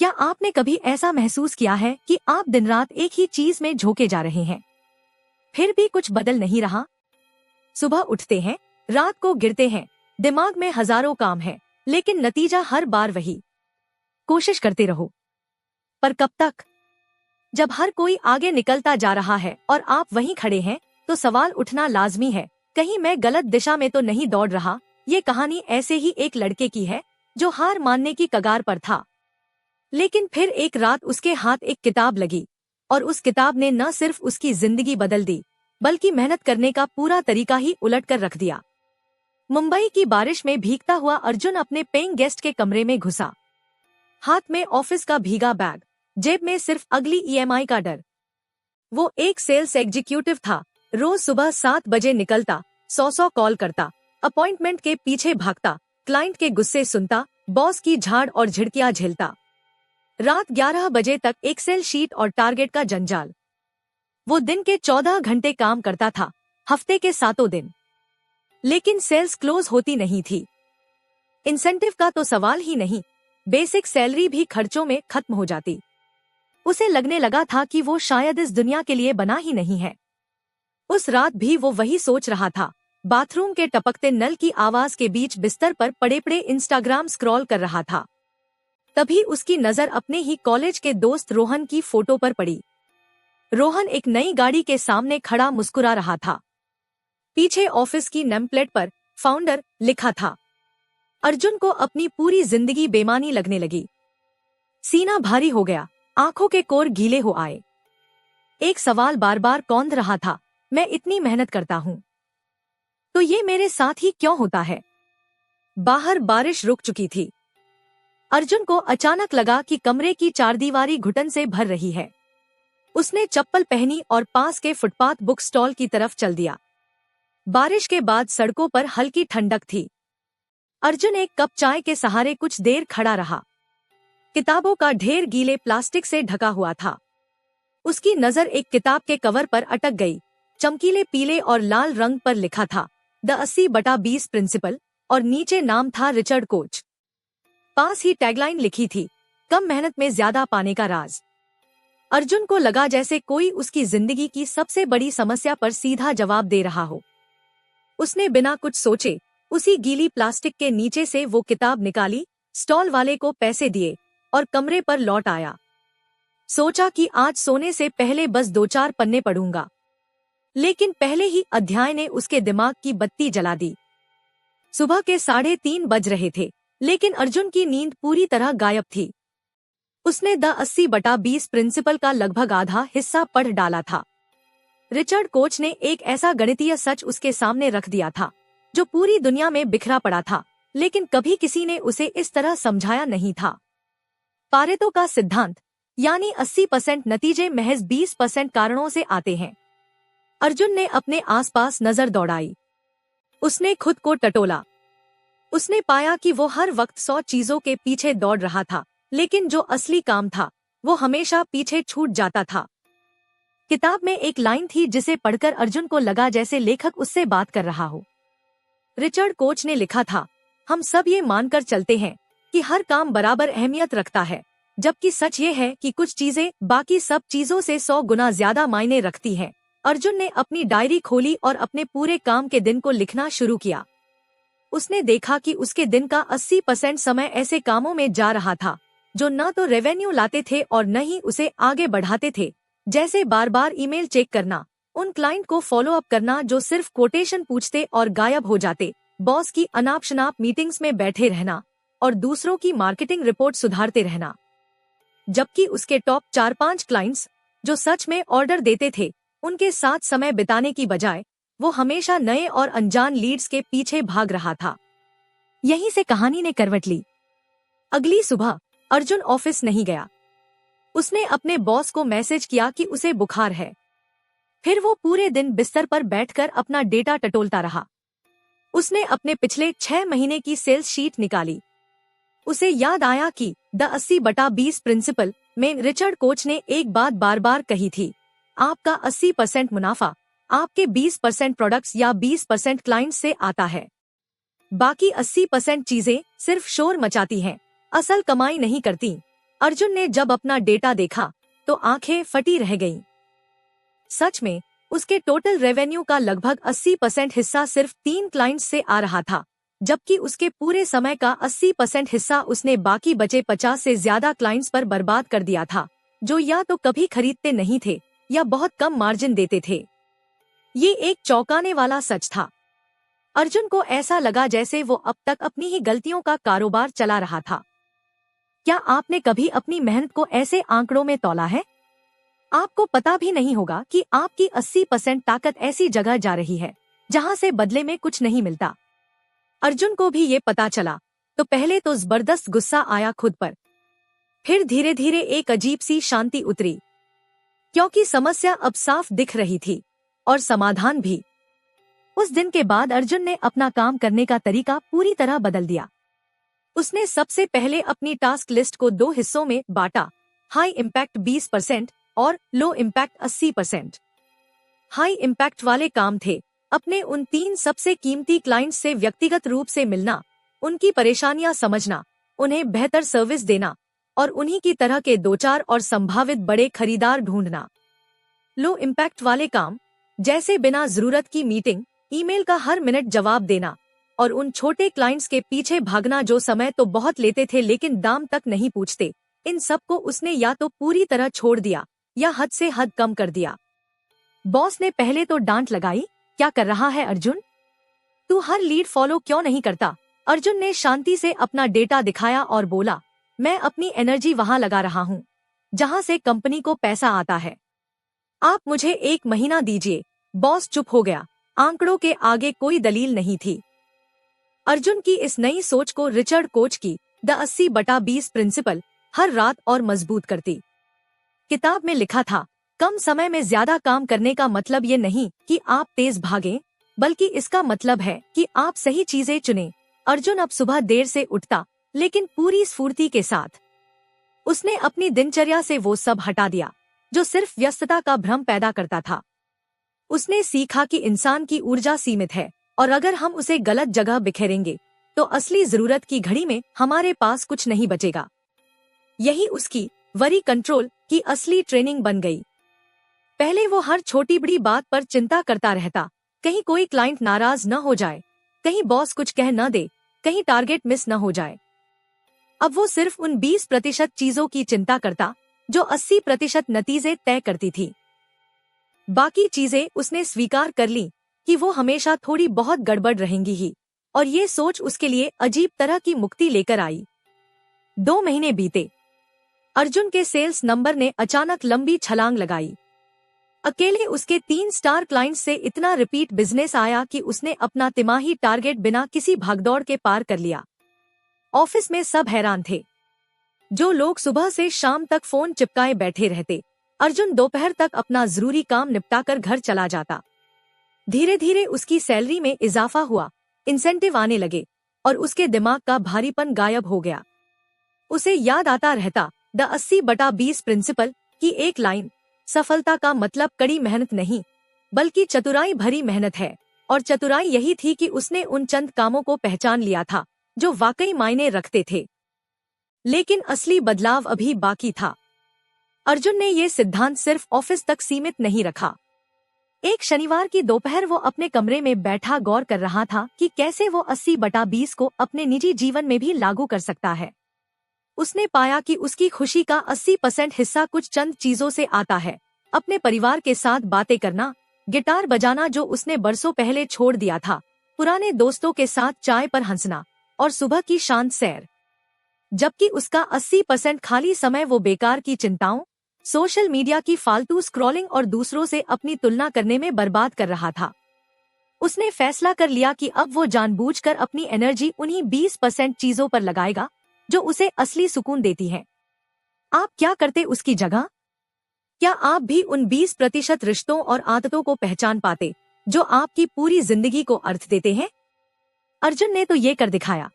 क्या आपने कभी ऐसा महसूस किया है कि आप दिन रात एक ही चीज में झोंके जा रहे हैं, फिर भी कुछ बदल नहीं रहा? सुबह उठते हैं, रात को गिरते हैं, दिमाग में हजारों काम हैं, लेकिन नतीजा हर बार वही। कोशिश करते रहो, पर कब तक? जब हर कोई आगे निकलता जा रहा है और आप वहीं खड़े हैं, तो सवाल उठना लाजमी है, कहीं मैं गलत दिशा में तो नहीं दौड़ रहा? ये कहानी ऐसे ही एक लड़के की है जो हार मानने की कगार पर था, लेकिन फिर एक रात उसके हाथ एक किताब लगी और उस किताब ने न सिर्फ उसकी जिंदगी बदल दी, बल्कि मेहनत करने का पूरा तरीका ही उलट कर रख दिया। मुंबई की बारिश में भीगता हुआ अर्जुन अपने पेइंग गेस्ट के कमरे में घुसा। हाथ में ऑफिस का भीगा बैग, जेब में सिर्फ अगली ईएमआई का डर। वो एक सेल्स एग्जीक्यूटिव था, रोज सुबह 7 बजे निकलता, 100 कॉल करता, अपॉइंटमेंट के पीछे भागता, क्लाइंट के गुस्से सुनता, बॉस की झाड़ और झिड़कियां झेलता। रात 11 बजे तक एक्सेल शीट और टारगेट का जंजाल। वो दिन के 14 घंटे काम करता था, हफ्ते के 7 दिन। लेकिन सेल्स क्लोज होती नहीं थी। इंसेंटिव का तो सवाल ही नहीं, बेसिक सैलरी भी खर्चों में खत्म हो जाती। उसे लगने लगा था कि वो शायद इस दुनिया के लिए बना ही नहीं है। उस रात भी वो वही सोच रहा था, बाथरूम के टपकते नल की आवाज के बीच बिस्तर पर पड़े पड़े इंस्टाग्राम स्क्रॉल कर रहा था। तभी उसकी नजर अपने ही कॉलेज के दोस्त रोहन की फोटो पर पड़ी। रोहन एक नई गाड़ी के सामने खड़ा मुस्कुरा रहा था। पीछे ऑफिस की नेमप्लेट पर फाउंडर लिखा था। अर्जुन को अपनी पूरी जिंदगी बेमानी लगने लगी। सीना भारी हो गया, आंखों के कोर गीले हो आए। एक सवाल बार बार कौंध रहा था, मैं इतनी मेहनत करता हूँ, तो ये मेरे साथ ही क्यों होता है? बाहर बारिश रुक चुकी थी। अर्जुन को अचानक लगा कि कमरे की चारदीवारी घुटन से भर रही है। उसने चप्पल पहनी और पास के फुटपाथ बुक स्टॉल की तरफ चल दिया। बारिश के बाद सड़कों पर हल्की ठंडक थी। अर्जुन एक कप चाय के सहारे कुछ देर खड़ा रहा। किताबों का ढेर गीले प्लास्टिक से ढका हुआ था। उसकी नजर एक किताब के कवर पर अटक गई। चमकीले पीले और लाल रंग पर लिखा था द 80/20 प्रिंसिपल और नीचे नाम था रिचर्ड कोच। पास ही टैगलाइन लिखी थी, कम मेहनत में ज्यादा पाने का राज। अर्जुन को लगा जैसे कोई उसकी जिंदगी की सबसे बड़ी समस्या पर सीधा जवाब दे रहा हो। उसने बिना कुछ सोचे उसी गीली प्लास्टिक के नीचे से वो किताब निकाली, स्टॉल वाले को पैसे दिए और कमरे पर लौट आया। सोचा कि आज सोने से पहले बस 2-4 पन्ने पढ़ूंगा, लेकिन पहले ही अध्याय ने उसके दिमाग की बत्ती जला दी। सुबह के 3:30 बज रहे थे, लेकिन अर्जुन की नींद पूरी तरह गायब थी। उसने द 80/20 प्रिंसिपल का लगभग आधा हिस्सा पढ़ डाला था। रिचर्ड कोच ने एक ऐसा गणितीय सच उसके सामने रख दिया था जो पूरी दुनिया में बिखरा पड़ा था, लेकिन कभी किसी ने उसे इस तरह समझाया नहीं था। पारेटो का सिद्धांत, यानी 80% नतीजे महज 20% कारणों से आते हैं। अर्जुन ने अपने आसपास नजर दौड़ाई। उसने खुद को टटोला। उसने पाया कि वो हर वक्त 100 चीजों के पीछे दौड़ रहा था, लेकिन जो असली काम था वो हमेशा पीछे छूट जाता था। किताब में एक लाइन थी जिसे पढ़कर अर्जुन को लगा जैसे लेखक उससे बात कर रहा हो। रिचर्ड कोच ने लिखा था, हम सब ये मानकर चलते हैं कि हर काम बराबर अहमियत रखता है, जबकि सच ये है कि कुछ चीजें बाकी सब चीजों से 100 गुना ज्यादा मायने रखती हैं। अर्जुन ने अपनी डायरी खोली और अपने पूरे काम के दिन को लिखना शुरू किया। उसने देखा कि उसके दिन का 80% समय ऐसे कामों में जा रहा था जो न तो रेवेन्यू लाते थे और न ही उसे आगे बढ़ाते थे, जैसे बार बार ईमेल चेक करना, उन क्लाइंट को फॉलो अप करना जो सिर्फ कोटेशन पूछते और गायब हो जाते, बॉस की अनाप शनाप मीटिंग्स में बैठे रहना और दूसरों की मार्केटिंग रिपोर्ट सुधारते रहना। जबकि उसके टॉप 4-5 क्लाइंट्स जो सच में ऑर्डर देते थे, उनके साथ समय बिताने की बजाय वो हमेशा नए और अनजान लीड्स के पीछे भाग रहा था। यहीं से कहानी ने करवट ली। अगली सुबह अर्जुन ऑफिस नहीं गया। उसने अपने बॉस को मैसेज किया कि उसे बुखार है। फिर वो पूरे दिन बिस्तर पर बैठकर अपना डेटा टटोलता रहा। उसने अपने पिछले 6 महीने की सेल्स शीट निकाली। उसे याद आया कि द 80/20 प्रिंसिपल में रिचर्ड कोच ने एक बात बार बार कही थी, आपका 80% मुनाफा आपके 20% प्रोडक्ट्स या 20% क्लाइंट्स से आता है। बाकी 80% चीजें सिर्फ शोर मचाती हैं, असल कमाई नहीं करती। अर्जुन ने जब अपना डेटा देखा तो आंखें फटी रह गईं। सच में उसके टोटल रेवेन्यू का लगभग 80% हिस्सा सिर्फ 3 क्लाइंट्स से आ रहा था, जबकि उसके पूरे समय का 80% हिस्सा उसने बाकी बचे 50 से ज्यादा क्लाइंट्स पर बर्बाद कर दिया था, जो या तो कभी खरीदते नहीं थे या बहुत कम मार्जिन देते थे। ये एक चौंकाने वाला सच था। अर्जुन को ऐसा लगा जैसे वो अब तक अपनी ही गलतियों का कारोबार चला रहा था। क्या आपने कभी अपनी मेहनत को ऐसे आंकड़ों में तौला है? आपको पता भी नहीं होगा कि आपकी 80% ताकत ऐसी जगह जा रही है जहां से बदले में कुछ नहीं मिलता। अर्जुन को भी ये पता चला तो पहले तो जबरदस्त गुस्सा आया खुद पर, फिर धीरे धीरे एक अजीब सी शांति उतरी, क्योंकि समस्या अब साफ दिख रही थी और समाधान भी। उस दिन के बाद अर्जुन ने अपना काम करने का तरीका पूरी तरह बदल दिया। उसने सबसे पहले अपनी टास्क लिस्ट को 2 हिस्सों में बांटा, हाई इम्पैक्ट 20% और लो इम्पैक्ट 80%। हाई इम्पैक्ट वाले काम थे अपने उन 3 सबसे कीमती क्लाइंट्स से व्यक्तिगत रूप से मिलना, उनकी परेशानियां समझना, उन्हें बेहतर सर्विस देना और उन्हीं की तरह के 2-4 और संभावित बड़े खरीदार ढूंढना। लो इम्पैक्ट वाले काम जैसे बिना जरूरत की मीटिंग, ईमेल का हर मिनट जवाब देना और उन छोटे क्लाइंट्स के पीछे भागना जो समय तो बहुत लेते थे लेकिन दाम तक नहीं पूछते, इन सब को उसने या तो पूरी तरह छोड़ दिया या हद से हद कम कर दिया। बॉस ने पहले तो डांट लगाई, क्या कर रहा है अर्जुन, तू हर लीड फॉलो क्यों नहीं करता? अर्जुन ने शांति से अपना डेटा दिखाया और बोला, मैं अपनी एनर्जी वहां लगा रहा हूँ जहां से कंपनी को पैसा आता है। आप मुझे 1 महीना दीजिए। बॉस चुप हो गया, आंकड़ों के आगे कोई दलील नहीं थी। अर्जुन की इस नई सोच को रिचर्ड कोच की द 80/20 प्रिंसिपल हर रात और मजबूत करती। किताब में लिखा था, कम समय में ज्यादा काम करने का मतलब ये नहीं कि आप तेज भागें, बल्कि इसका मतलब है कि आप सही चीजें चुनें। अर्जुन अब सुबह देर से उठता, लेकिन पूरी स्फूर्ति के साथ। उसने अपनी दिनचर्या से वो सब हटा दिया जो सिर्फ व्यस्तता का भ्रम पैदा करता था। उसने सीखा कि इंसान की ऊर्जा सीमित है और अगर हम उसे गलत जगह बिखेरेंगे तो असली जरूरत की घड़ी में हमारे पास कुछ नहीं बचेगा। यही उसकी वरी कंट्रोल की असली ट्रेनिंग बन गई। पहले वो हर छोटी बड़ी बात पर चिंता करता रहता, कहीं कोई क्लाइंट नाराज न हो जाए, कहीं बॉस कुछ कह न दे, कहीं टारगेट मिस न हो जाए। अब वो सिर्फ उन 20% चीजों की चिंता करता जो 80% नतीजे तय करती थी। बाकी चीजें उसने स्वीकार कर ली कि वो हमेशा थोड़ी बहुत गड़बड़ रहेंगी ही, और ये सोच उसके लिए अजीब तरह की मुक्ति लेकर आई। 2 महीने बीते। अर्जुन के सेल्स नंबर ने अचानक लंबी छलांग लगाई। अकेले उसके 3 स्टार क्लाइंट्स से इतना रिपीट बिजनेस आया कि उसने अपना तिमाही टारगेट बिना किसी भागदौड़ के पार कर लिया। ऑफिस में सब हैरान थे। जो लोग सुबह से शाम तक फोन चिपकाए बैठे रहते, अर्जुन दोपहर तक अपना जरूरी काम निपटाकर घर चला जाता। धीरे धीरे उसकी सैलरी में इजाफा हुआ, इंसेंटिव आने लगे और उसके दिमाग का भारीपन गायब हो गया। उसे याद आता रहता द 80/20 प्रिंसिपल की एक लाइन, सफलता का मतलब कड़ी मेहनत नहीं बल्कि चतुराई भरी मेहनत है। और चतुराई यही थी कि उसने उन चंद कामों को पहचान लिया था जो वाकई मायने रखते थे। लेकिन असली बदलाव अभी बाकी था। अर्जुन ने ये सिद्धांत सिर्फ ऑफिस तक सीमित नहीं रखा। एक शनिवार की दोपहर वो अपने कमरे में बैठा गौर कर रहा था कि कैसे वो 80/20 को अपने निजी जीवन में भी लागू कर सकता है। उसने पाया कि उसकी खुशी का 80% हिस्सा कुछ चंद चीजों से आता है, अपने परिवार के साथ बातें करना, गिटार बजाना जो उसने बरसों पहले छोड़ दिया था, पुराने दोस्तों के साथ चाय पर हंसना और सुबह की शांत सैर। जबकि उसका 80% खाली समय वो बेकार की चिंताओं, सोशल मीडिया की फालतू स्क्रॉलिंग और दूसरों से अपनी तुलना करने में बर्बाद कर रहा था। उसने फैसला कर लिया कि अब वो जानबूझकर अपनी एनर्जी उन्हीं 20% चीजों पर लगाएगा जो उसे असली सुकून देती हैं। आप क्या करते उसकी जगह? क्या आप भी उन 20% रिश्तों और आदतों को पहचान पाते जो आपकी पूरी जिंदगी को अर्थ देते हैं? अर्जुन ने तो ये कर दिखाया।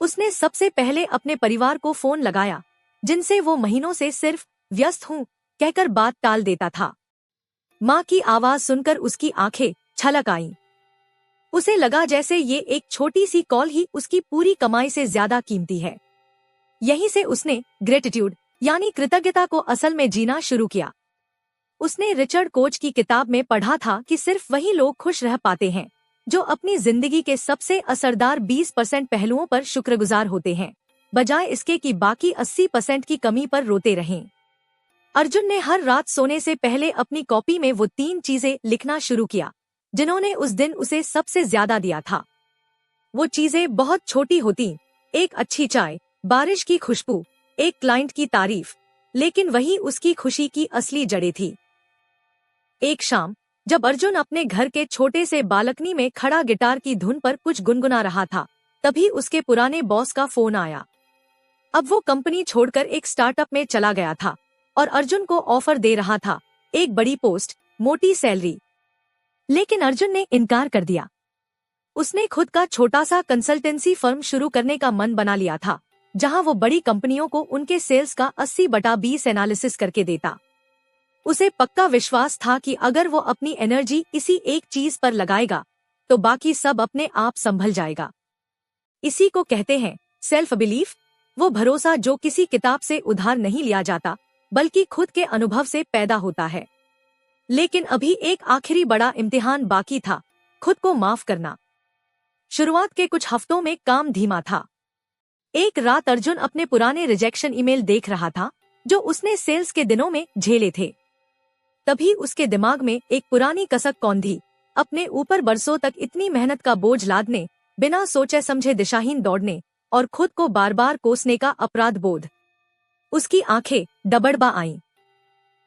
उसने सबसे पहले अपने परिवार को फोन लगाया, जिनसे वो महीनों से सिर्फ व्यस्त हूँ कहकर बात टाल देता था। माँ की आवाज सुनकर उसकी आंखें छलक आईं। उसे लगा जैसे ये एक छोटी सी कॉल ही उसकी पूरी कमाई से ज्यादा कीमती है। यहीं से उसने ग्रेटिट्यूड यानी कृतज्ञता को असल में जीना शुरू किया। उसने रिचर्ड कोच की किताब में पढ़ा था कि सिर्फ वही लोग खुश रह पाते हैं जो अपनी जिंदगी के सबसे असरदार 20% पहलुओं पर शुक्रगुजार होते हैं, बजाय इसके कि बाकी 80% की कमी पर रोते रहें। अर्जुन ने हर रात सोने से पहले अपनी कॉपी में वो 3 चीजें लिखना शुरू किया जिन्होंने उस दिन उसे सबसे ज्यादा दिया था। वो चीजें बहुत छोटी होती, एक अच्छी चाय, बारिश की खुशबू, एक क्लाइंट की तारीफ, लेकिन वही उसकी खुशी की असली जड़ें थी। एक शाम जब अर्जुन अपने घर के छोटे से बालकनी में खड़ा गिटार की धुन पर कुछ गुनगुना रहा था, तभी उसके पुराने बॉस का फोन आया। अब वो कंपनी छोड़कर एक स्टार्टअप में चला गया था और अर्जुन को ऑफर दे रहा था, एक बड़ी पोस्ट, मोटी सैलरी। लेकिन अर्जुन ने इनकार कर दिया। उसने खुद का छोटा सा कंसल्टेंसी फर्म शुरू करने का मन बना लिया था, जहां वो बड़ी कंपनियों को उनके सेल्स का 80/20 एनालिसिस करके देता। उसे पक्का विश्वास था कि अगर वो अपनी एनर्जी इसी एक चीज पर लगाएगा तो बाकी सब अपने आप संभल जाएगा। इसी को कहते हैं सेल्फ बिलीफ, वो भरोसा जो किसी किताब से उधार नहीं लिया जाता बल्कि खुद के अनुभव से पैदा होता है। लेकिन अभी एक आखिरी बड़ा इम्तिहान बाकी था, खुद को माफ करना। शुरुआत के कुछ हफ्तों में काम धीमा था। एक रात अर्जुन अपने पुराने रिजेक्शन ईमेल देख रहा था जो उसने सेल्स के दिनों में झेले थे। तभी उसके दिमाग में एक पुरानी कसक कौंधी, अपने ऊपर बरसों तक इतनी मेहनत का बोझ लादने, बिना सोचे समझे दिशाहीन दौड़ने और खुद को बार बार कोसने का अपराध बोध। उसकी आंखें डबडबा आईं।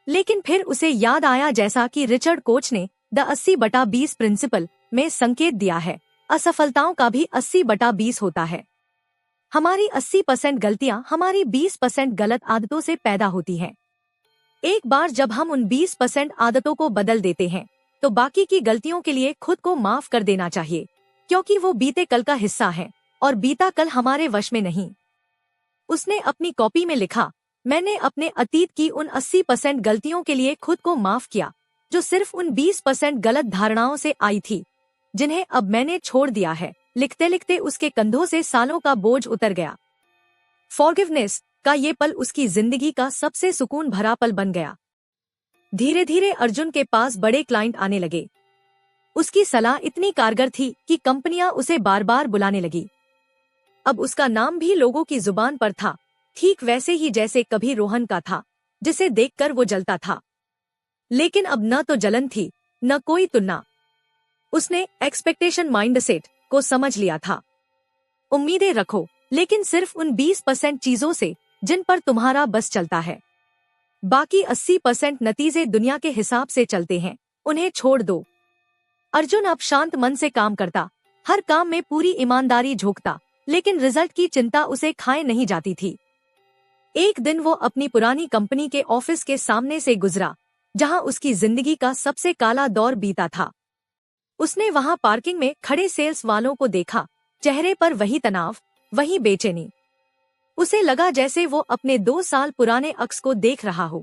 लेकिन फिर उसे याद आया जैसा कि रिचर्ड कोच ने द 80/20 प्रिंसिपल में संकेत दिया है, असफलताओं का भी 80/20 होता है। हमारी 80% गलतियां हमारी 20% गलत आदतों से पैदा होती हैं। एक बार जब हम उन 20% आदतों को बदल देते हैं तो बाकी की गलतियों के लिए खुद को माफ कर देना चाहिए, क्योंकि वो बीते कल का हिस्सा है और बीता कल हमारे वश में नहीं। उसने अपनी कॉपी में लिखा, मैंने अपने अतीत की उन 80% गलतियों के लिए खुद को माफ किया जो सिर्फ उन 20% गलत धारणाओं से आई थी, जिन्हें अब मैंने छोड़ दिया है। लिखते लिखते उसके कंधों से सालों का बोझ उतर गया। फॉरगिवनेस का ये पल उसकी जिंदगी का सबसे सुकून भरा पल बन गया। धीरे धीरे अर्जुन के पास बड़े क्लाइंट आने लगे। उसकी सलाह इतनी कारगर थी कि कंपनियां उसे बार बार बुलाने लगी। अब उसका नाम भी लोगों की जुबान पर था, ठीक वैसे ही जैसे कभी रोहन का था, जिसे देखकर वो जलता था। लेकिन अब न तो जलन थी, न कोई तुलना। उसने एक्सपेक्टेशन माइंडसेट को समझ लिया था। उम्मीदें रखो, लेकिन सिर्फ उन 20% चीजों से जिन पर तुम्हारा बस चलता है। बाकी 80% नतीजे दुनिया के हिसाब से चलते हैं, उन्हें छोड़ दो। अर्जुन अब शांत मन से काम करता, हर काम में पूरी ईमानदारी झोंकता, लेकिन रिजल्ट की चिंता उसे खाए नहीं जाती थी। एक दिन वो अपनी पुरानी कंपनी के ऑफिस के सामने से गुजरा, जहां उसकी जिंदगी का सबसे काला दौर बीता था। उसने वहां पार्किंग में खड़े सेल्स वालों को देखा, चेहरे पर वही तनाव, वही बेचैनी। उसे लगा जैसे वो अपने 2 साल पुराने अक्स को देख रहा हो।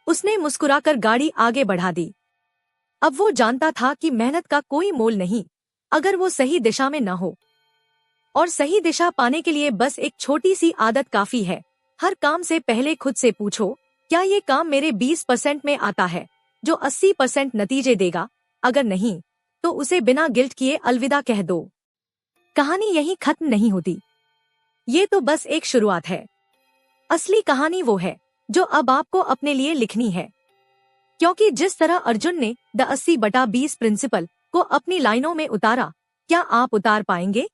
उसने मुस्कुराकर गाड़ी आगे बढ़ा दी। अब वो जानता था कि मेहनत का कोई मोल नहीं, अगर वो सही दिशा में न हो। और सही दिशा पाने के लिए बस एक छोटी सी आदत काफी है। हर काम से पहले खुद से पूछो, क्या ये काम मेरे 20% में आता है जो 80% नतीजे देगा? अगर नहीं, तो उसे बिना गिल्ट किए अलविदा कह दो। कहानी यहीं खत्म नहीं होती। ये तो बस एक शुरुआत है। असली कहानी वो है जो अब आपको अपने लिए लिखनी है। क्योंकि जिस तरह अर्जुन ने द 80/20 प्रिंसिपल को अपनी लाइनों में उतारा, क्या आप उतार पाएंगे?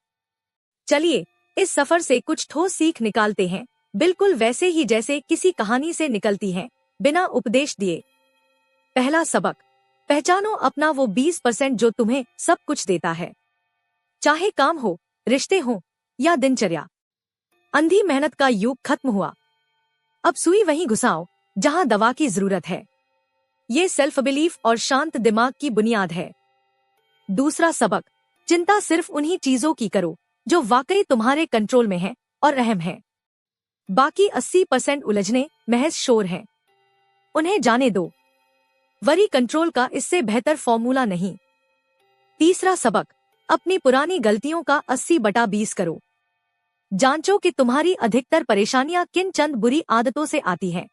चलिए इस सफर से कुछ ठोस सीख निकालते हैं, बिल्कुल वैसे ही जैसे किसी कहानी से निकलती हैं, बिना उपदेश दिए। पहला सबक, पहचानो अपना वो 20% जो तुम्हें सब कुछ देता है। चाहे काम हो, रिश्ते हो या दिनचर्या। अंधी मेहनत का युग खत्म हुआ। अब सुई वहीं घुसाओ जहां दवा की जरूरत है। ये सेल्फ बिलीफ और शांत दिमाग की बुनियाद है। दूसरा सबक, चिंता सिर्फ उन्हीं चीजों की करो जो वाकई तुम्हारे कंट्रोल में है और अहम है। बाकी 80% उलझने महज शोर हैं, उन्हें जाने दो। वरी कंट्रोल का इससे बेहतर फॉर्मूला नहीं। तीसरा सबक, अपनी पुरानी गलतियों का 80/20 करो। जांचो कि तुम्हारी अधिकतर परेशानियां किन चंद बुरी आदतों से आती हैं।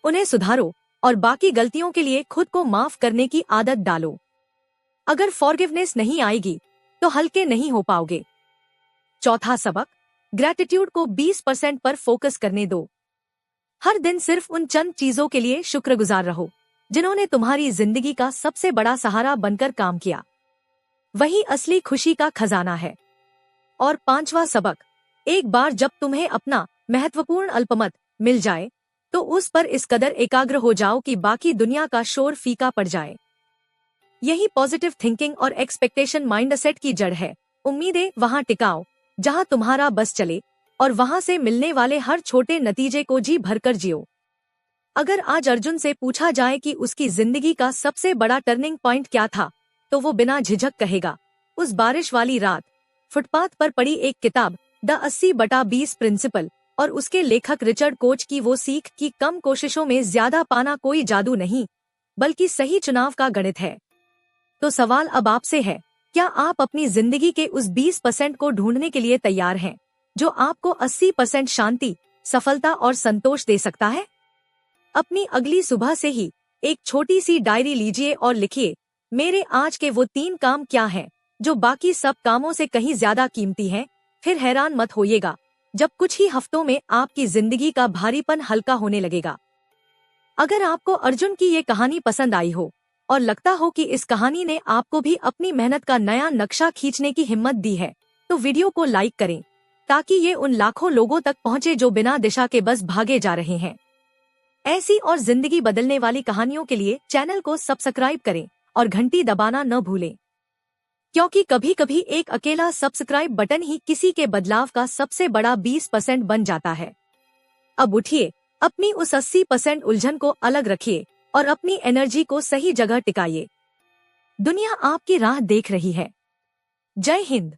उन्हें सुधारो और बाकी गलतियों के लिए खुद को माफ करने की आदत डालो। अगर फॉरगिवनेस नहीं आएगी तो हल्के नहीं हो पाओगे। चौथा सबक, ग्रैटिट्यूड को 20% पर फोकस करने दो। हर दिन सिर्फ उन चंद चीजों के लिए शुक्रगुजार रहो जिन्होंने तुम्हारी जिंदगी का सबसे बड़ा सहारा बनकर काम किया। वही असली खुशी का खजाना है। और पांचवा सबक, एक बार जब तुम्हें अपना महत्वपूर्ण अल्पमत मिल जाए तो उस पर इस कदर एकाग्र हो जाओ कि बाकी दुनिया का शोर फीका पड़ जाए। यही पॉजिटिव थिंकिंग और एक्सपेक्टेशन माइंडसेट की जड़ है। उम्मीदें वहां टिकाओ जहां तुम्हारा बस चले और वहां से मिलने वाले हर छोटे नतीजे को जी भरकर जियो। अगर आज अर्जुन से पूछा जाए कि उसकी जिंदगी का सबसे बड़ा टर्निंग पॉइंट क्या था तो वो बिना झिझक कहेगा, उस बारिश वाली रात, फुटपाथ पर पड़ी एक किताब द 80/20 प्रिंसिपल और उसके लेखक रिचर्ड कोच की वो सीख कि कम कोशिशों में ज्यादा पाना कोई जादू नहीं बल्कि सही चुनाव का गणित है। तो सवाल अब आपसे है, क्या आप अपनी जिंदगी के उस 20% को ढूंढने के लिए तैयार हैं जो आपको 80% शांति, सफलता और संतोष दे सकता है? अपनी अगली सुबह से ही एक छोटी सी डायरी लीजिए और लिखिए, मेरे आज के वो 3 काम क्या हैं जो बाकी सब कामों से कहीं ज्यादा कीमती हैं। फिर हैरान मत होइएगा जब कुछ ही हफ्तों में आपकी जिंदगी का भारीपन हल्का होने लगेगा। अगर आपको अर्जुन की ये कहानी पसंद आई हो और लगता हो कि इस कहानी ने आपको भी अपनी मेहनत का नया नक्शा खींचने की हिम्मत दी है तो वीडियो को लाइक करें ताकि ये उन लाखों लोगों तक पहुंचे जो बिना दिशा के बस भागे जा रहे हैं। ऐसी और जिंदगी बदलने वाली कहानियों के लिए चैनल को सब्सक्राइब करें और घंटी दबाना न भूलें, क्योंकि कभी कभी एक अकेला सब्सक्राइब बटन ही किसी के बदलाव का सबसे बड़ा 20% बन जाता है। अब उठिए, अपनी उस 80% उलझन को अलग रखिए और अपनी एनर्जी को सही जगह टिकाइए। दुनिया आपकी राह देख रही है। जय हिंद।